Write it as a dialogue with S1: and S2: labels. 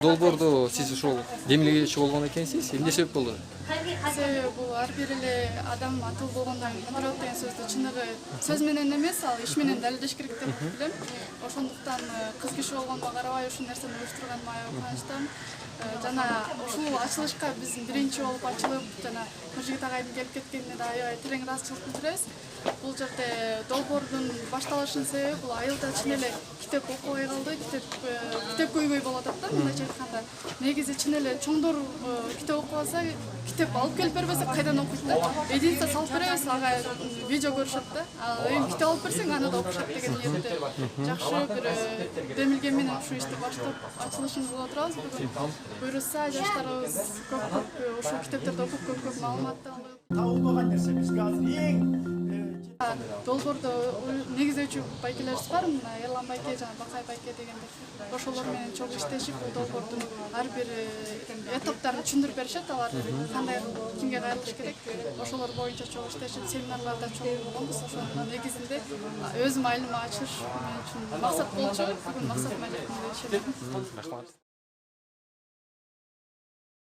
S1: Долбоордо сиз ушул демилгечи болгон экенсиз. Эмне себеп болду?
S2: Себеби бул ар бир эле адам атыл болгондон кийин патриот деген сөздү чыныгы сөз менен эмес, ал иш менен далилдеш керек деп билем. Ошондуктан кыз киши болгонума карабай ушул нерсени уюштурганыма аябай кубанычтамын. Жана ушул ачылышка биз биринчи болуп ачылып, жана Нуржигит агайдын келип кеткенине да аябай терең ыраазычылык билдиребиз. Бул жерде долбоордун башталышынын себеби бул айылда чын эле китеп окубай калды, китеп көйгөй болуп атат да, мындайча айтканда. Негизи чын эле чоңдор китеп окубаса, китеп алып келип бербесе кайдан окуйт да? Единство салып беребиз, ага видео көрүшөт да. Ал эми китеп алып берсең аны да окушат деген ниетте жакшы бир демилге менен ушул ишти баштап ачылышын кылып отурабыз. Бүгүн буюрса жаштарыбыз көп ушул китептерди окуп көп маалымат алып.
S3: Табылмаган нерсе бизге азыр эң
S2: Долбоордо негизечү байкелерибиз бар, мына Эрлан байке жана Бакай байке дегендер. Ошолор менен чогуу иштешип, бул долбоордун ар бир этаптарын түшүндүрүп беришет, алар кандай кимге кайрылыш керек, ошолор боюнча чогуу иштешип, семинарларда чогуу болгонбуз. Ошонун негизинде өзүм айылыма ачыш мен үчүн максат болчу. Бүгүн максатыма жеттим деп ишенем.
S1: Рахмат.